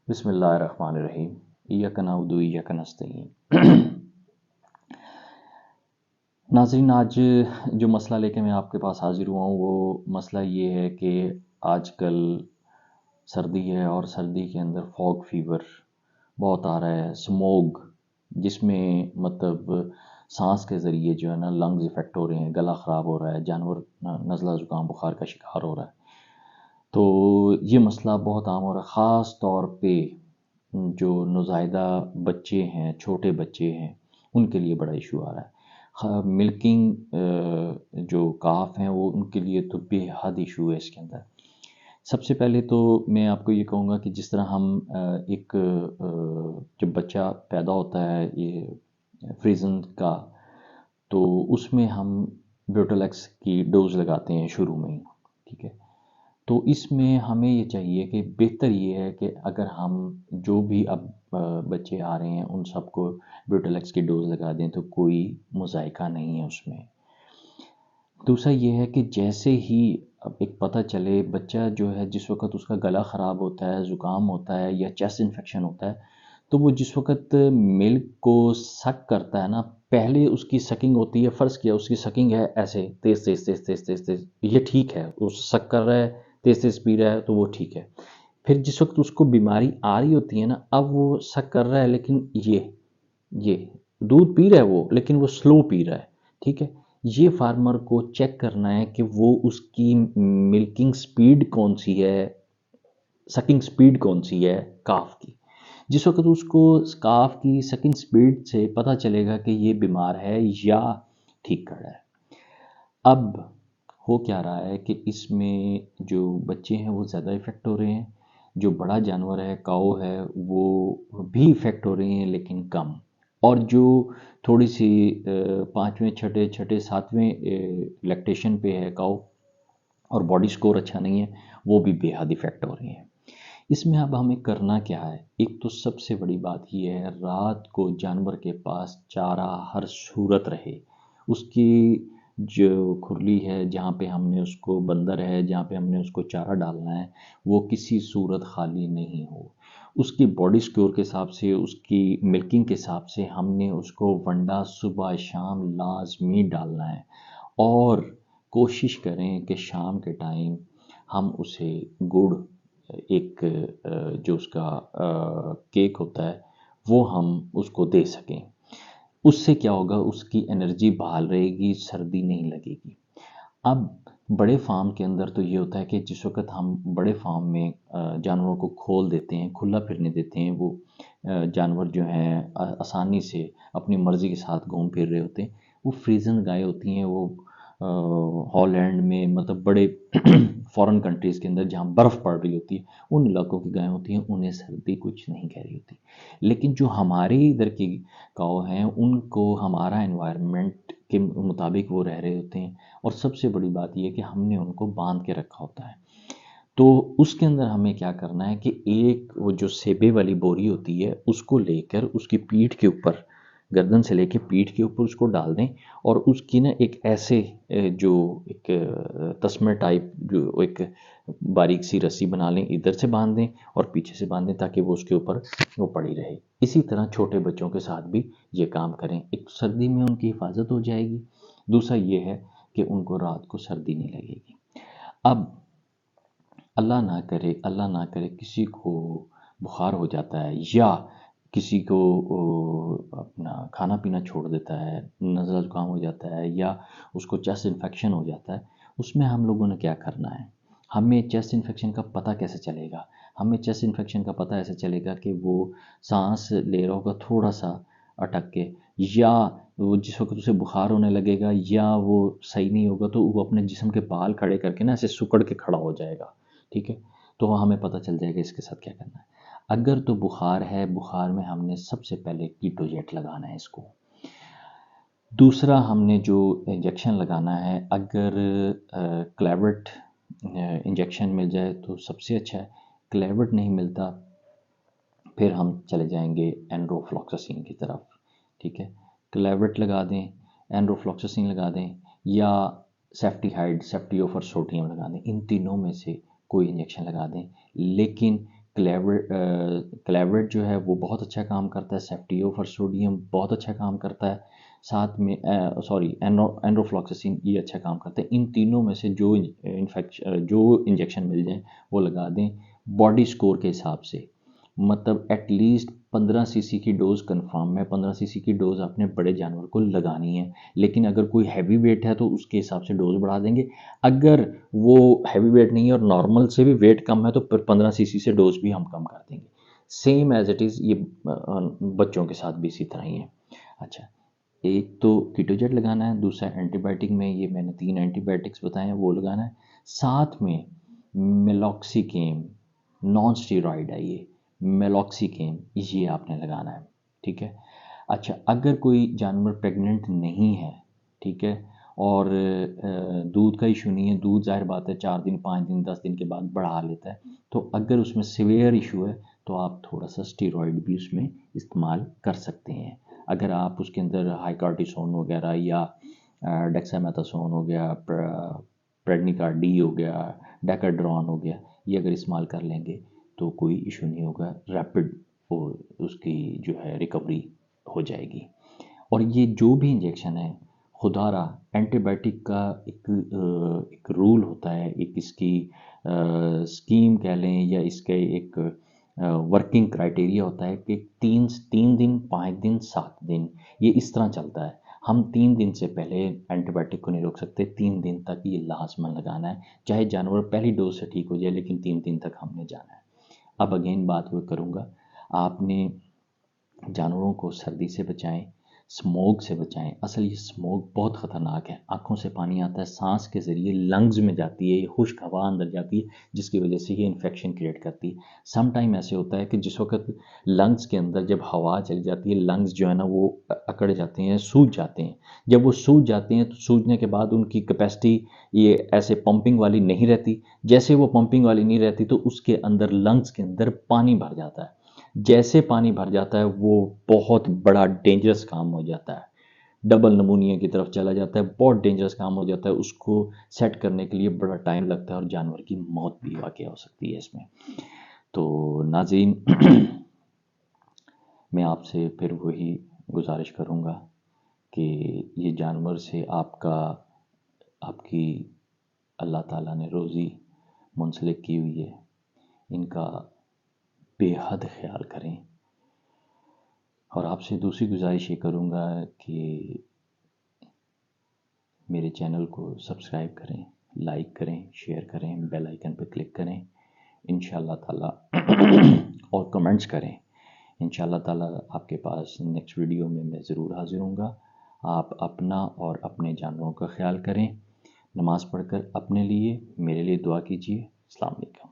बिस्मिल्लाहिर्रहमानिर्रहीम। इय्याका नअबुदु व इय्याका नस्तईन। नाज़रीन, आज जो मसला लेके मैं आपके पास हाज़िर हुआ हूँ वो मसला ये है कि आजकल सर्दी है और सर्दी के अंदर फॉग फीवर बहुत आ रहा है, स्मोग, जिसमें मतलब सांस के ज़रिए जो है ना लंग्स इफ़ेक्ट हो रहे हैं, गला ख़राब हो रहा है, जानवर नज़ला ज़ुकाम बुखार का शिकार हो रहा है। तो ये मसला बहुत आम हो रहा है, ख़ास तौर पे जो नौज़ायदा बच्चे हैं, छोटे बच्चे हैं, उनके लिए बड़ा इशू आ रहा है। मिल्किंग जो काफ हैं वो उनके लिए तो बेहद इशू है इसके अंदर। सबसे पहले तो मैं आपको ये कहूँगा कि जिस तरह हम जब बच्चा पैदा होता है ये फ्रीजन का, तो उसमें हम ब्यूटालैक्स की डोज़ लगाते हैं शुरू में ही, ठीक है। तो इसमें हमें ये चाहिए कि बेहतर ये है कि अगर हम जो भी अब बच्चे आ रहे हैं उन सबको ब्यूटालैक्स की डोज़ लगा दें तो कोई मुज़ायका नहीं है उसमें। दूसरा ये है कि जैसे ही अब एक पता चले बच्चा जो है जिस वक़्त उसका गला ख़राब होता है, ज़ुकाम होता है या चेस्ट इन्फेक्शन होता है, तो वो जिस वक़्त मिल्क को सक करता है ना, पहले उसकी सकिंग होती है, फ़र्ज़ किया उसकी सकिंग है ऐसे तेज़ तेज़ तेज़ तेज़ तेज़ तेज़, ये ठीक है, वो सक कर रहा है, तेज़ तेज़ पी रहा है तो वो ठीक है। फिर जिस वक़्त उसको बीमारी आ रही होती है ना, अब वो सक कर रहा है लेकिन ये दूध पी रहा है वो, लेकिन वो स्लो पी रहा है, ठीक है। ये फार्मर को चेक करना है कि वो उसकी मिल्किंग स्पीड कौन सी है, सकिंग स्पीड कौन सी है काफ की। जिस वक्त उसको काफ की सकिंग स्पीड से पता चलेगा कि ये बीमार है या ठीक कर रहा है। अब हो क्या रहा है कि इसमें जो बच्चे हैं वो ज़्यादा इफ़ेक्ट हो रहे हैं, जो बड़ा जानवर है काऊ है वो भी इफ़ेक्ट हो रहे हैं लेकिन कम, और जो थोड़ी सी पाँचवें छठे छठे सातवें लैक्टेशन पे है काऊ और बॉडी स्कोर अच्छा नहीं है, वो भी बेहद इफ़ेक्ट हो रहे हैं। इसमें अब हमें करना क्या है? एक तो सबसे बड़ी बात ये है, रात को जानवर के पास चारा हर सूरत रहे। उसकी जो खुरली है, जहाँ पे हमने उसको बंदर है, जहाँ पे हमने उसको चारा डालना है, वो किसी सूरत खाली नहीं हो। उसकी बॉडी स्कोर के हिसाब से, उसकी मिल्किंग के हिसाब से हमने उसको वंडा सुबह शाम लाज़मी डालना है। और कोशिश करें कि शाम के टाइम हम उसे गुड़, एक जो उसका केक होता है वो हम उसको दे सकें। उससे क्या होगा, उसकी एनर्जी बहाल रहेगी, सर्दी नहीं लगेगी। अब बड़े फार्म के अंदर तो ये होता है कि जिस वक्त हम बड़े फार्म में जानवरों को खोल देते हैं, खुला फिरने देते हैं, वो जानवर जो हैं आसानी से अपनी मर्ज़ी के साथ घूम फिर रहे होते हैं। वो फ्रीजन गाय होती हैं, वो हॉलैंड में मतलब बड़े फॉरेन कंट्रीज़ के अंदर जहाँ बर्फ़ पड़ रही होती है उन इलाकों की गायें होती हैं, उन्हें सर्दी कुछ नहीं कह रही होती। लेकिन जो हमारे इधर की काऊ हैं उनको हमारा एनवायरनमेंट के मुताबिक वो रह रहे होते हैं, और सबसे बड़ी बात ये है कि हमने उनको बांध के रखा होता है। तो उसके अंदर हमें क्या करना है कि एक वो जो सेबे वाली बोरी होती है उसको लेकर उसकी पीठ के ऊपर, गर्दन से लेके पीठ के ऊपर उसको डाल दें, और उसकी ना एक ऐसे जो एक तस्मे टाइप जो एक बारीक सी रस्सी बना लें, इधर से बांध दें और पीछे से बांध दें ताकि वो उसके ऊपर वो पड़ी रहे। इसी तरह छोटे बच्चों के साथ भी ये काम करें, एक सर्दी में उनकी हिफाजत हो जाएगी। दूसरा ये है कि उनको रात को सर्दी नहीं लगेगी। अब अल्लाह ना करे किसी को बुखार हो जाता है या किसी को अपना खाना पीना छोड़ देता है, नज़ला ज़ुकाम हो जाता है या उसको चेस्ट इन्फेक्शन हो जाता है, उसमें हम लोगों ने क्या करना है? हमें चेस्ट इन्फेक्शन का पता कैसे चलेगा? हमें चेस्ट इन्फेक्शन का पता ऐसे चलेगा कि वो सांस ले रहा होगा थोड़ा सा अटक के, या वो जिस वक्त उसे बुखार होने लगेगा या वो सही नहीं होगा तो वो अपने जिस्म के बाल खड़े करके ना ऐसे सुकड़ के खड़ा हो जाएगा, ठीक है। तो हमें पता चल जाएगा इसके साथ क्या करना है। अगर तो बुखार है, बुखार में हमने सबसे पहले कीटोजेट लगाना है इसको। दूसरा हमने जो इंजेक्शन लगाना है, अगर क्लेविट इंजेक्शन मिल जाए तो सबसे अच्छा है। क्लेविट नहीं मिलता फिर हम चले जाएंगे एनरोफ्लॉक्सासिन की तरफ, ठीक है। क्लेविट लगा दें, एनरोफ्लॉक्सासिन लगा दें या सेफ्टिहाइड सेफ्टियोफर सोडियम लगा दें, इन तीनों में से कोई इंजेक्शन लगा दें। लेकिन क्लेवरेट जो है वो बहुत अच्छा काम करता है, सेफ्टियोफर सोडियम बहुत अच्छा काम करता है, साथ में एंड्रोफ्लॉक्सासिन ये अच्छा काम करता है। इन तीनों में से जो इंजेक्शन मिल जाए वो लगा दें बॉडी स्कोर के हिसाब से। मतलब एटलीस्ट 15 सीसी की डोज़ कंफर्म है, 15 सीसी की डोज़ आपने बड़े जानवर को लगानी है। लेकिन अगर कोई हैवी वेट है तो उसके हिसाब से डोज़ बढ़ा देंगे। अगर वो हैवी वेट नहीं है और नॉर्मल से भी वेट कम है तो फिर 15 सीसी से डोज़ भी हम कम कर देंगे। सेम एज इट इज़ ये बच्चों के साथ भी इसी तरह ही है। अच्छा, एक तो कीटोजेट लगाना है, दूसरा एंटीबायोटिक में ये मैंने 3 एंटीबायोटिक्स बताए हैं वो लगाना है, साथ में मेलॉक्सिकेम नॉन स्टीरॉयड है ये मेलॉक्सिकेम ये आपने लगाना है, ठीक है। अच्छा, अगर कोई जानवर प्रेग्नेंट नहीं है, ठीक है, और दूध का इशू नहीं है, दूध ज़ाहिर बात है 4 दिन 5 दिन 10 दिन के बाद बढ़ा लेता है, तो अगर उसमें सीवियर इशू है तो आप थोड़ा सा स्टीरॉयड भी उसमें इस्तेमाल कर सकते हैं। अगर आप उसके अंदर हाई कार्टिसोन वगैरह या डेक्सामेथासोन हो गया, प्रेडनिकार्ड डी हो गया, डेकाड्रॉन हो गया, ये अगर इस्तेमाल कर लेंगे तो कोई इशू नहीं होगा, रैपिड उसकी जो है रिकवरी हो जाएगी। और ये जो भी इंजेक्शन है खुदारा एंटीबायोटिक का एक रूल होता है, एक इसकी स्कीम कह लें या इसके एक वर्किंग क्राइटेरिया होता है कि तीन दिन 5 दिन 7 दिन ये इस तरह चलता है। हम 3 दिन से पहले एंटीबायोटिक को नहीं रोक सकते, 3 दिन तक ये लाजमन लगाना है, चाहे जानवर पहली डोज से ठीक हो जाए लेकिन 3 दिन तक हमने जाना है। अब अगेन बात वो करूँगा, आपने जानवरों को सर्दी से बचाएं, स्मोक से बचाएं। असल ये स्मोक बहुत ख़तरनाक है, आँखों से पानी आता है, सांस के ज़रिए लंग्स में जाती है, ये खुश्क हवा अंदर जाती है जिसकी वजह से ये इन्फेक्शन क्रिएट करती है। सम टाइम ऐसे होता है कि जिस वक्त लंग्स के अंदर जब हवा चली जाती है, लंग्स जो है ना वो अकड़ जाते हैं, सूज जाते हैं। जब वो सूज जाते हैं तो सूजने के बाद उनकी कैपेसिटी ये ऐसे पंपिंग वाली नहीं रहती, जैसे वो पंपिंग वाली नहीं रहती तो उसके अंदर लंग्स के अंदर पानी भर जाता है। जैसे पानी भर जाता है वो बहुत बड़ा डेंजरस काम हो जाता है, डबल नमूनिया की तरफ चला जाता है, बहुत डेंजरस काम हो जाता है। उसको सेट करने के लिए बड़ा टाइम लगता है और जानवर की मौत भी वाक़या हो सकती है इसमें। तो नाज़रीन मैं आपसे फिर वही गुजारिश करूँगा कि ये जानवर से आपकी अल्लाह ताला ने रोज़ी मुंसलिक की हुई है, इनका बेहद ख्याल करें। और आपसे दूसरी गुजारिश ये करूँगा कि मेरे चैनल को सब्सक्राइब करें, लाइक करें, शेयर करें, बेल आइकन पर क्लिक करें इंशाअल्लाह ताला और कमेंट्स करें। इंशाअल्लाह ताला आपके पास नेक्स्ट वीडियो में मैं ज़रूर हाज़िर होऊंगा। आप अपना और अपने जानवरों का ख्याल करें। नमाज़ पढ़कर अपने लिए मेरे लिए दुआ कीजिए। अस्सलाम वालेकुम।